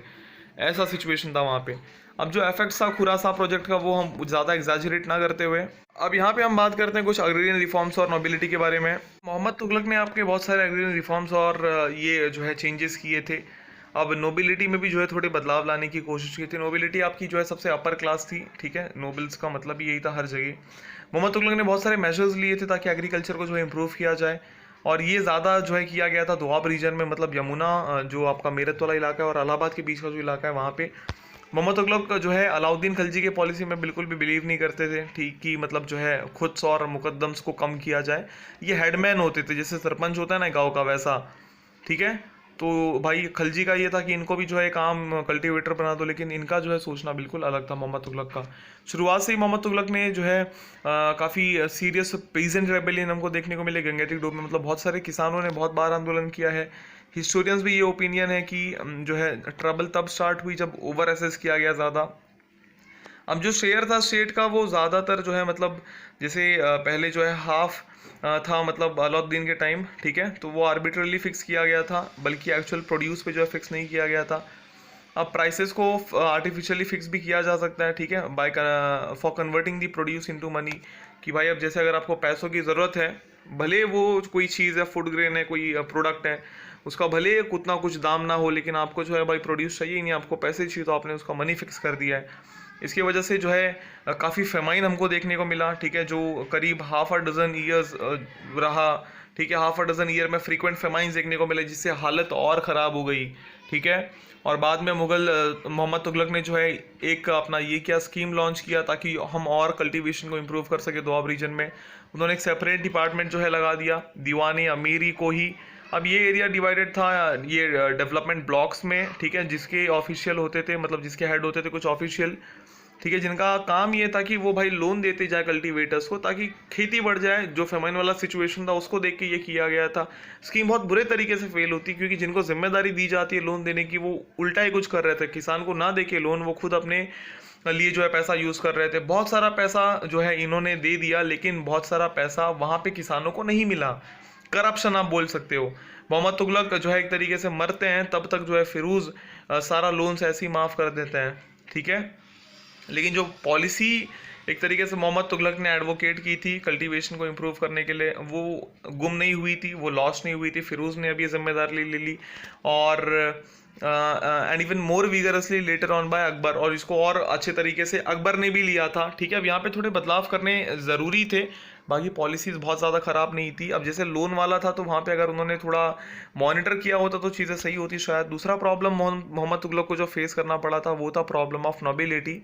ऐसा सिचुएशन था वहाँ पे। अब जो एफेक्ट्स था खुरासा प्रोजेक्ट का वो हम ज़्यादा एग्जैजरेट ना करते हुए, अब यहाँ पे हम बात करते हैं कुछ अग्रेरियन रिफॉर्म्स और नोबिलिटी के बारे में। मोहम्मद तुगलक ने आपके बहुत सारे अग्रेरियन रिफॉर्म्स और ये जो है चेंजेस किए थे। अब नोबिलिटी में भी जो है थोड़े बदलाव लाने की कोशिश की थी। नोबिलिटी आपकी जो है सबसे अपर क्लास थी, ठीक है, नोबल्स का मतलब यही था हर जगह। मोहम्मद तुगलक ने बहुत सारे मेजर्स लिए थे ताकि एग्रीकल्चर को जो है इम्प्रूव किया जाए, और ये ज़्यादा जो है किया गया था दोआब रीजन में, मतलब यमुना जो आपका मेरठ वाला इलाका है और इलाहाबाद के बीच का जो इलाका है वहाँ पे। मोहम्मद तुगलक जो है अलाउद्दीन खलजी के पॉलिसी में बिल्कुल भी बिलीव नहीं करते थे, ठीक, कि मतलब जो है खुद और मुकद्दम्स को कम किया जाए। ये हेडमैन होते थे, जैसे सरपंच होता है ना गाँव का, वैसा, ठीक है। तो भाई खलजी का ये था कि इनको भी जो है काम कल्टीवेटर बना दो, लेकिन इनका जो है सोचना बिल्कुल अलग था मोहम्मद तुगलक का। शुरुआत से ही मोहम्मद तुगलक ने जो है काफ़ी सीरियस पीजेंट रेबेलियन हमको देखने को मिले गंगेटिक डोब में, मतलब बहुत सारे किसानों ने बहुत बार आंदोलन किया है। हिस्टोरियंस भी ये ओपिनियन है कि जो है ट्रबल तब स्टार्ट हुई जब ओवर एसेस किया गया ज़्यादा। अब जो शेयर था स्टेट का वो ज़्यादातर जो है मतलब जैसे पहले जो है हाफ था मतलब अलाउद्दीन के टाइम, ठीक है, तो वो आर्बिट्रली फिक्स किया गया था, बल्कि एक्चुअल प्रोड्यूस पे जो है फिक्स नहीं किया गया था। अब प्राइसेस को आर्टिफिशियली फिक्स भी किया जा सकता है, ठीक है, by for converting the produce into money, कि भाई अब जैसे अगर आपको पैसों की ज़रूरत है, भले वो कोई चीज़ है, फूड ग्रेन है, कोई प्रोडक्ट है, उसका भले उतना कुछ दाम ना हो, लेकिन आपको जो है भाई प्रोड्यूस चाहिए ही नहीं, आपको पैसे चाहिए, तो आपने उसका मनी फिक्स कर दिया है। इसकी वजह से जो है काफ़ी फेमाइन हमको देखने को मिला, ठीक है, जो करीब हाफ अ डजन ईयर्स रहा, ठीक है। हाफ अ डजन ईयर में फ्रीक्वेंट फेमाइंस देखने को मिले, जिससे हालत और ख़राब हो गई, ठीक है। और बाद में मुगल मोहम्मद तुगलक ने जो है एक अपना ये क्या स्कीम लॉन्च किया ताकि हम और कल्टीवेशन को इम्प्रूव कर सके दोआब रीजन में। उन्होंने एक सेपरेट डिपार्टमेंट जो है लगा दिया, दीवानी अमीरी को ही। अब ये एरिया डिवाइडेड था ये डेवलपमेंट ब्लॉक्स में, ठीक है, जिसके ऑफिशियल होते थे, मतलब जिसके हेड होते थे कुछ ऑफिशियल, ठीक है, जिनका काम ये था कि वो भाई लोन देते जाए कल्टीवेटर्स को ताकि खेती बढ़ जाए। जो फेमाइन वाला सिचुएशन था उसको देख के ये किया गया था। स्कीम बहुत बुरे तरीके से फेल होती, क्योंकि जिनको जिम्मेदारी दी जाती है लोन देने की वो उल्टा ही कुछ कर रहे थे। किसान को ना देके लोन, वो खुद अपने लिए जो है पैसा यूज़ कर रहे थे। बहुत सारा पैसा जो है इन्होंने दे दिया, लेकिन बहुत सारा पैसा वहाँ पे किसानों को नहीं मिला। करप्शन आप बोल सकते हो। मोहम्मद तुगलक जो है एक तरीके से मरते हैं, तब तक जो है फिरोज सारा लोन्स ऐसे ही माफ़ कर देते हैं, ठीक है। लेकिन जो पॉलिसी एक तरीके से मोहम्मद तुगलक ने एडवोकेट की थी कल्टीवेशन को इम्प्रूव करने के लिए, वो गुम नहीं हुई थी, वो लॉस नहीं हुई थी। फिरोज ने अभी जिम्मेदारी ले ली, और and even more vigorously later on by Akbar, और इसको और अच्छे तरीके से अकबर ने भी लिया था, ठीक है। अब यहाँ पे थोड़े बदलाव करने ज़रूरी थे, बाकी पॉलिसीज़ बहुत ज़्यादा ख़राब नहीं थी। अब जैसे लोन वाला था तो वहाँ पे अगर उन्होंने थोड़ा मॉनिटर किया होता तो चीज़ें सही होती शायद। दूसरा प्रॉब्लम मोहम्मद तुगलक को जो फेस करना पड़ा था वो था प्रॉब्लम ऑफ नोबिलिटी।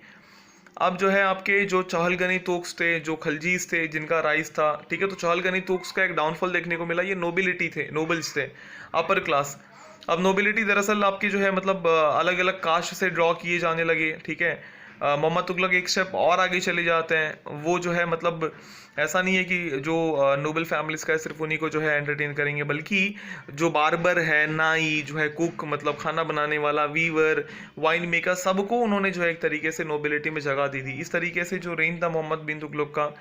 अब जो है आपके जो चहलगनी तोक्स थे, जो खलजीज थे, जिनका राइज था, ठीक है, तो चहलगनी तोक्स का एक डाउनफॉल देखने को मिला। ये नोबिलिटी थे, नोबल्स थे, अपर क्लास। अब नोबिलिटी दरअसल आपकी जो है मतलब अलग अलग कास्ट से ड्रॉ किए जाने लगे, ठीक है। मोहम्मद तुगलक एक स्टेप और आगे चले जाते हैं। वो जो है मतलब ऐसा नहीं है कि जो नोबल फैमिलीज का है सिर्फ उन्हीं को जो है एंटरटेन करेंगे, बल्कि जो बार्बर है, नाई जो है, कुक मतलब खाना बनाने वाला, वीवर, वाइन मेकर, सबको उन्होंने जो है एक तरीके से नोबिलिटी में जगह दी थी। इस तरीके से जो रेन था मोहम्मद बिन तुगलक का,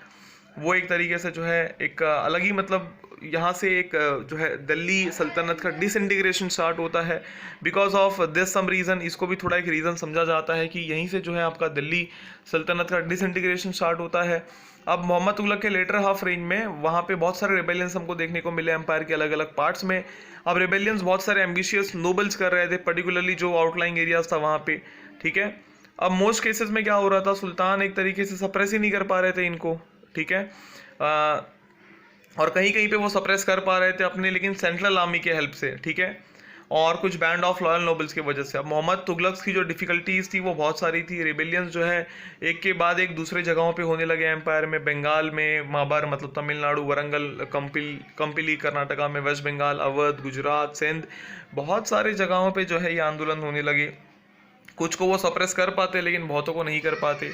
वो एक तरीके से जो है एक अलग ही मतलब यहाँ से एक जो है दिल्ली सल्तनत का डिसइंटीग्रेशन स्टार्ट होता है because of this some reason. इसको भी थोड़ा एक रीज़न समझा जाता है कि यहीं से जो है आपका दिल्ली सल्तनत का डिसइंटीग्रेशन स्टार्ट होता है। अब मोहम्मद तुगलक के लेटर हाफ रेंज में वहाँ पे बहुत सारे रेबेलियंस हमको देखने को मिले एम्पायर के अलग अलग पार्ट्स में। अब रेबेलियंस बहुत सारे एम्बिशियस नोबल्स कर रहे थे, पर्टिकुलरली जो आउटलाइंग एरियाज था वहाँ पे, ठीक है। अब मोस्ट केसेस में क्या हो रहा था, सुल्तान एक तरीके से सप्रेस ही नहीं कर पा रहे थे इनको, ठीक है। और कहीं कहीं पे वो सप्रेस कर पा रहे थे अपने, लेकिन सेंट्रल आर्मी के हेल्प से, ठीक है, और कुछ बैंड ऑफ लॉयल नोबल्स की वजह से। अब मोहम्मद तुगलक की जो डिफिकल्टीज थी वो बहुत सारी थी। रेबेलियंस जो है एक के बाद एक दूसरे जगहों पे होने लगे एम्पायर में। बंगाल में माबर मतलब तमिलनाडु, वरंगल, कंपिली कर्नाटका में, वेस्ट बंगाल, अवध, गुजरात, सिंध, बहुत सारे जगहों पे जो है ये आंदोलन होने लगे। कुछ को वो सप्रेस कर पाते लेकिन बहुतों को नहीं कर पाते।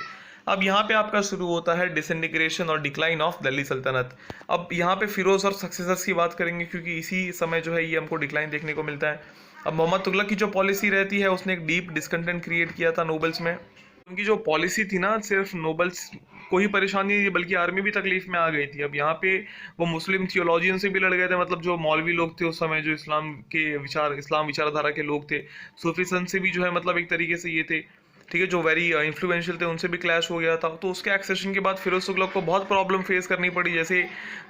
अब यहाँ पे आपका शुरू होता है डिसइंटीग्रेशन और डिक्लाइन ऑफ दिल्ली सल्तनत। अब यहाँ पे फिरोज और सक्सेसर्स की बात करेंगे क्योंकि इसी समय जो है ये हमको डिक्लाइन देखने को मिलता है। अब मोहम्मद तुगलक की जो पॉलिसी रहती है उसने एक डीप डिसकंटेंट क्रिएट किया था नोबल्स में। उनकी जो पॉलिसी थी ना, सिर्फ नोबल्स को ही परेशानी नहीं बल्कि आर्मी भी तकलीफ में आ गई थी। अब यहाँ पे वो मुस्लिम थियोलॉजियन से भी लड़ गए थे, मतलब जो मौलवी लोग थे उस समय, जो इस्लाम विचारधारा के लोग थे। सूफी संत से भी जो है मतलब एक तरीके से ये थे, ठीक है, जो वेरी इन्फ्लुएंशियल थे, उनसे भी क्लैश हो गया था। तो उसके एक्सेशन के बाद फिरोज तुगलक को बहुत प्रॉब्लम फेस करनी पड़ी, जैसे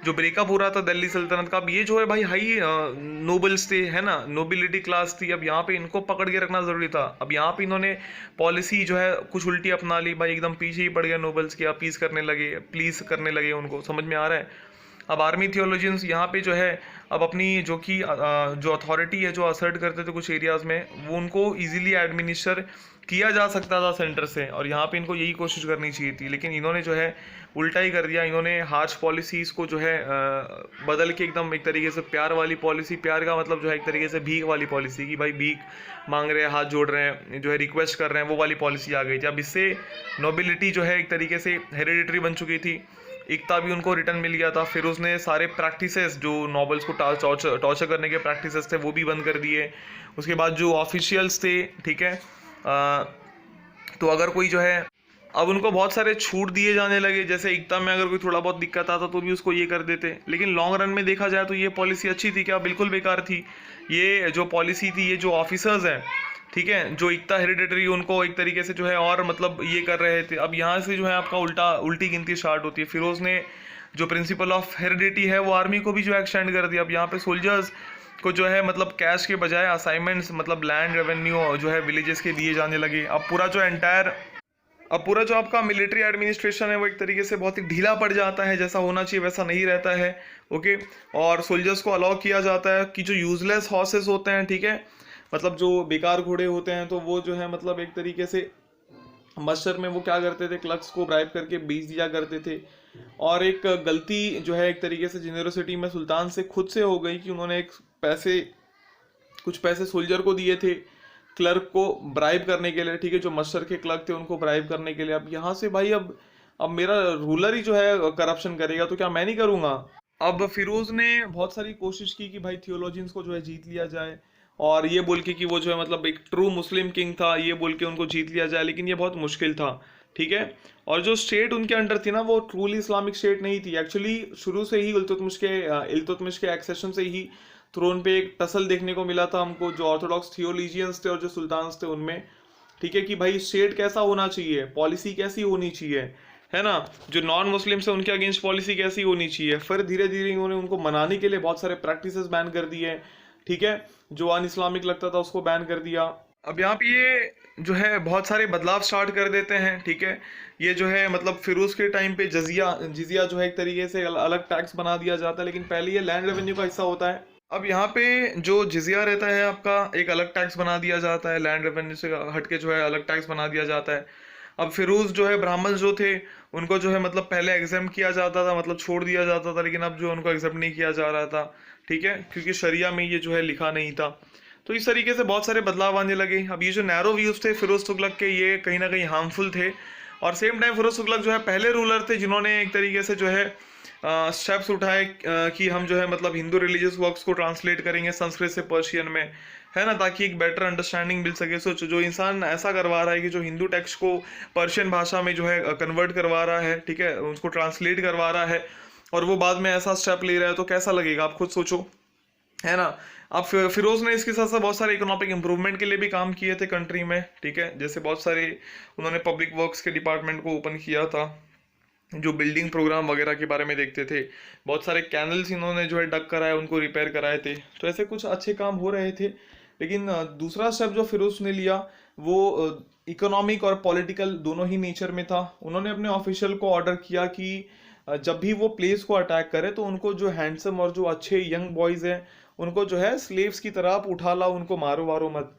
जो ब्रेकअप हो रहा था दिल्ली सल्तनत का। अब ये जो है भाई हाई नोबल्स थे, है ना, नोबिलिटी क्लास थी। अब यहाँ पे इनको पकड़ के रखना जरूरी था। अब यहाँ पे इन्होंने पॉलिसी जो है कुछ उल्टी अपना ली भाई, एकदम पीछे ही पड़ गया नोबल्स के। अपीज करने लगे, प्लीज करने लगे, उनको समझ में आ रहा है। अब आर्मी थियोलॉजियंस यहाँ पे जो है अब अपनी जो कि जो अथॉरिटी है जो असर्ट करते थे कुछ एरियाज में, वो उनको इजीली एडमिनिस्टर किया जा सकता था सेंटर से, और यहाँ पे इनको यही कोशिश करनी चाहिए थी। लेकिन इन्होंने जो है उल्टा ही कर दिया। इन्होंने हार्श पॉलिसीज को जो है बदल के एकदम एक तरीके से प्यार वाली पॉलिसी, प्यार का मतलब जो है एक तरीके से भीख वाली पॉलिसी, कि भाई भीख मांग रहे हैं, हाथ जोड़ रहे हैं, जो है रिक्वेस्ट कर रहे हैं, वो वाली पॉलिसी आ गई थी। अब इससे नोबिलिटी जो है एक तरीके से हेरिडिटरी बन चुकी थी। एकता भी उनको रिटर्न मिल गया था। फिर उसने सारे प्रैक्टिसेस जो नॉबल्स को टॉर्चर करने के प्रैक्टिसेस थे वो भी बंद कर दिए। उसके बाद जो ऑफिशियल्स थे, ठीक है, तो अगर कोई जो है अब उनको बहुत सारे छूट दिए जाने लगे, जैसे एकता में अगर कोई थोड़ा बहुत दिक्कत आता तो भी उसको ये कर देते। लेकिन लॉन्ग रन में देखा जाए तो ये पॉलिसी अच्छी थी क्या? बिल्कुल बेकार थी। ये जो पॉलिसी थी, ये जो ऑफिसर्स हैं, ठीक है, जो एकता हेरिडिटरी, उनको एक तरीके से जो है और मतलब ये कर रहे थे। अब यहाँ से जो है आपका उल्टी गिनती स्टार्ट होती है। फिरोज ने जो प्रिंसिपल ऑफ हेरिडिटी है वो आर्मी को भी जो एक्सटेंड कर दिया। अब यहाँ पे सोल्जर्स को जो है मतलब कैश के बजाय असाइनमेंट्स मतलब लैंड रेवेन्यू जो है विलेजेस के दिए जाने लगे। अब पूरा जो एंटायर अब पूरा जो आपका मिलिट्री एडमिनिस्ट्रेशन है वो एक तरीके से बहुत ही ढीला पड़ जाता है, जैसा होना चाहिए वैसा नहीं रहता है। ओके, और सोल्जर्स को अलाउ किया जाता है कि जो यूजलेस हॉर्सेस होते हैं, ठीक है, मतलब जो बेकार घोड़े होते हैं, तो वो जो है मतलब एक तरीके से मशर में वो क्या करते थे, क्लर्क्स को ब्राइब करके बेच दिया करते थे। और एक गलती जो है एक तरीके से जेनरोसिटी में सुल्तान से खुद से हो गई कि उन्होंने कुछ पैसे सोल्जर को दिए थे क्लर्क को ब्राइब करने के लिए, ठीक है, जो मशर के क्लर्क थे उनको ब्राइब करने के लिए। अब यहाँ से भाई अब मेरा रूलर ही जो है करप्शन करेगा तो क्या मैं नहीं करूँगा। अब फिरोज ने बहुत सारी कोशिश की कि भाई थियोलॉजियंस को जो है जीत लिया जाए, और ये बोल के कि वो जो है मतलब एक ट्रू मुस्लिम किंग था, ये बोल के उनको जीत लिया जाए, लेकिन ये बहुत मुश्किल था, ठीक है। और जो स्टेट उनके अंडर थी ना वो ट्रूली इस्लामिक स्टेट नहीं थी एक्चुअली। शुरू से ही इल्तुतमिश के एक्सेशन से ही थ्रोन पे एक टसल देखने को मिला था हमको, जो ऑर्थोडॉक्स थियोलॉजियंस थे और जो सुल्तान्स थे उनमें, ठीक है, कि भाई स्टेट कैसा होना चाहिए, पॉलिसी कैसी होनी चाहिए, है ना, जो नॉन मुस्लिम्स है उनके अगेंस्ट पॉलिसी कैसी होनी चाहिए। फिर धीरे धीरे इन्होंने उनको मनाने के लिए बहुत सारे प्रैक्टिसेस बैन कर दिए, ठीक है, जो अन इस्लामिक लगता था उसको बैन कर दिया। अब यहाँ पे ये जो है बहुत सारे बदलाव स्टार्ट कर देते हैं, ठीक है। ये जो है मतलब फिरोज के टाइम पे जिजिया जो है एक तरीके से अलग टैक्स बना दिया जाता है, लेकिन पहले ये लैंड रेवेन्यू का हिस्सा होता है। अब यहाँ पे जो जिजिया रहता है आपका, एक अलग टैक्स बना दिया जाता है, लैंड रेवेन्यू से हटके जो है अलग टैक्स बना दिया जाता है। अब फिरोज जो है ब्राह्मण जो थे उनको जो है मतलब पहले एग्जाम किया जाता था, मतलब छोड़ दिया जाता था, लेकिन अब जो उनको एग्जाम नहीं किया जा रहा था, ठीक है, क्योंकि शरिया में ये जो है लिखा नहीं था। तो इस तरीके से बहुत सारे बदलाव आने लगे। अब ये जो नैरो व्यूज थे फिरोज तुगलक के, ये कहीं ना कहीं हार्मफुल थे। और सेम टाइम फिरोज तुगलक जो है पहले रूलर थे जिन्होंने एक तरीके से जो है स्टेप्स उठाए कि हम जो है मतलब हिंदू रिलीजियस वर्क्स को ट्रांसलेट करेंगे संस्कृत से पर्शियन में, है ना, ताकि एक बेटर अंडरस्टैंडिंग मिल सके। सोचो जो इंसान ऐसा करवा रहा है कि जो हिंदू टेक्स्ट को पर्शियन भाषा में जो है कन्वर्ट करवा रहा है, ठीक है, उसको ट्रांसलेट करवा रहा है, और वो बाद में ऐसा स्टेप ले रहा है, तो कैसा लगेगा आप खुद सोचो, है ना। अब फिरोज ने इसके साथ साथ बहुत सारे इकोनॉमिक इंप्रूवमेंट के लिए भी काम किए थे कंट्री में, ठीक है, जैसे बहुत सारे उन्होंने पब्लिक वर्क्स के डिपार्टमेंट को ओपन किया था, जो बिल्डिंग प्रोग्राम वगैरह के बारे में देखते थे। बहुत सारे कैनल्स इन्होंने जो है डग कराए, उनको रिपेयर कराए थे। तो ऐसे कुछ अच्छे काम हो रहे थे। लेकिन दूसरा स्टेप जो फिरोज ने लिया वो इकोनॉमिक और पॉलिटिकल दोनों ही नेचर में था। उन्होंने अपने ऑफिशियल को ऑर्डर किया कि जब भी वो प्लेस को अटैक करे तो उनको जो हैंडसम और जो अच्छे यंग बॉयज हैं उनको जो है स्लेव्स की तरह आप उठा लाओ, उनको मारो वारो मत।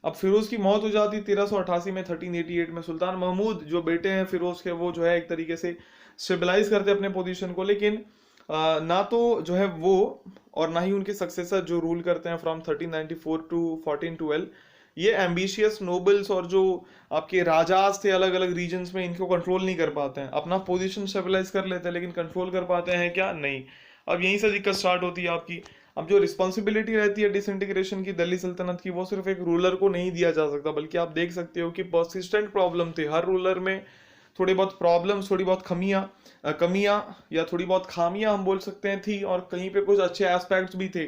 अब फिरोज की मौत हो जाती 1388 में, 1388 में। सुल्तान महमूद जो बेटे हैं फिरोज के, वो जो है एक तरीके से स्टेबलाइज करते अपने पोजीशन को, लेकिन ना तो जो है वो और ना ही उनके सक्सेसर जो रूल करते हैं फ्रॉम 1394 टू 1412, ये एम्बिशियस नोबल्स और जो आपके राजाज थे अलग अलग रीजन्स में, इनको कंट्रोल नहीं कर पाते हैं। अपना पोजीशन स्टेबलाइज कर लेते हैं लेकिन कंट्रोल कर पाते हैं क्या? नहीं। अब यहीं से दिक्कत स्टार्ट होती है आपकी। अब जो रिस्पॉन्सिबिलिटी रहती है डिसइंटीग्रेशन की दिल्ली सल्तनत की, वो सिर्फ एक रूलर को नहीं दिया जा सकता, बल्कि आप देख सकते हो कि परसिस्टेंट प्रॉब्लम थे हर रूलर में। थोड़ी बहुत प्रॉब्लम्स, थोड़ी बहुत कमियां या थोड़ी बहुत खामियां हम बोल सकते हैं थी, और कहीं पे कुछ अच्छे एस्पेक्ट्स भी थे।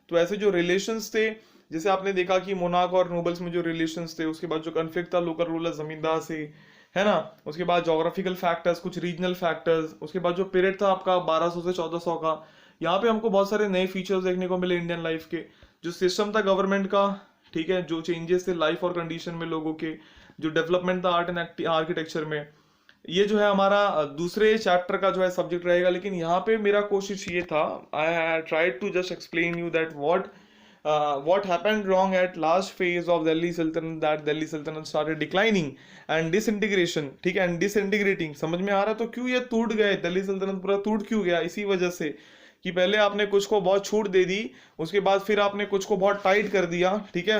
तो ऐसे जो रिलेशंस थे, जैसे आपने देखा कि मोनार्क और नोबल्स में जो रिलेशंस थे, उसके बाद जो कन्फ्लिक्ट था लोकल रूलर जमींदार से, है ना, उसके बाद जोग्राफिकल फैक्टर्स, कुछ रीजनल फैक्टर्स, उसके बाद जो पीरियड था आपका 1200 से 1400 का, यहाँ पे हमको बहुत सारे नए फीचर्स देखने को मिले इंडियन लाइफ के। जो सिस्टम था गवर्नमेंट का, ठीक है, जो चेंजेस थे लाइफ और कंडीशन में लोगों के, जो डेवलपमेंट था आर्ट एंड आर्किटेक्चर में, ये जो है हमारा दूसरे चैप्टर का जो है सब्जेक्ट रहेगा। लेकिन यहाँ पे मेरा कोशिश ये था, I tried to just explain you that what happened wrong at last phase of Delhi Sultanate, that Delhi Sultanate started declining and disintegration, ठीक है, and disintegrating। समझ में आ रहा है? तो क्यों ये टूट गए, दिल्ली सल्तनत पूरा टूट क्यों गया? इसी वजह से कि पहले आपने कुछ को बहुत छूट दे दी, उसके बाद फिर आपने कुछ को बहुत टाइट कर दिया, ठीक है,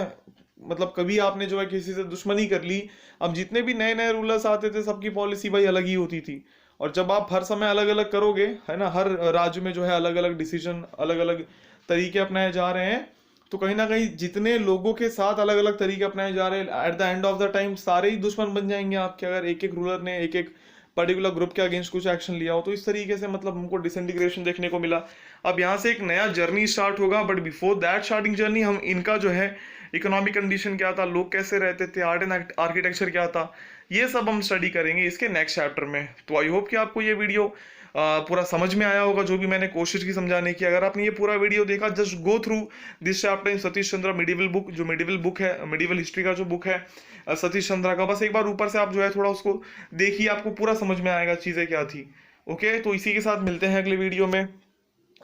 मतलब कभी आपने जो है किसी से दुश्मनी कर ली। अब जितने भी नए नए रूलर्स आते थे सबकी पॉलिसी भाई अलग ही होती थी, और जब आप हर समय अलग अलग करोगे, है ना, हर राज्य में जो है अलग अलग डिसीजन, अलग अलग तरीके अपनाए जा रहे हैं, तो कहीं ना कहीं जितने लोगों के साथ अलग अलग तरीके अपनाए जा रहे हैं, at the end of the time सारे ही दुश्मन बन जाएंगे आपके, अगर एक एक रूलर ने एक एक पर्टिकुलर ग्रुप के अगेंस्ट कुछ एक्शन लिया हो। तो इस तरीके से मतलब हमको डिसइंटीग्रेशन देखने को मिला। अब यहाँ से एक नया जर्नी स्टार्ट होगा, but before that starting journey हम इनका जो है इकोनॉमिक कंडीशन क्या था, लोग कैसे रहते थे, आर्ट एंड आर्किटेक्चर क्या था, ये सब हम स्टडी करेंगे इसके नेक्स्ट चैप्टर में। तो आई होप कि आपको ये वीडियो पूरा समझ में आया होगा, जो भी मैंने कोशिश की समझाने की। अगर आपने ये पूरा वीडियो देखा, just go through this chapter in Satish Chandra medieval book, जो मिडिवल बुक है, मिडिवल हिस्ट्री का जो बुक है सतीश चंद्रा का, बस एक बार ऊपर से आप जो है थोड़ा उसको देखिए, आपको पूरा समझ में आएगा चीज़ें क्या थी। ओके, तो इसी के साथ मिलते हैं अगले वीडियो में।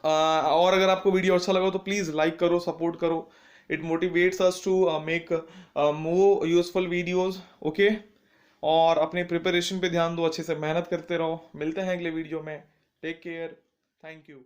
और अगर आपको वीडियो अच्छा लगा तो प्लीज़ लाइक करो, सपोर्ट करो। It motivates us to make more useful videos. Okay, और अपने प्रिपरेशन पे ध्यान दो, अच्छे से मेहनत करते रहो। मिलते हैं अगले वीडियो में। Take care, thank you.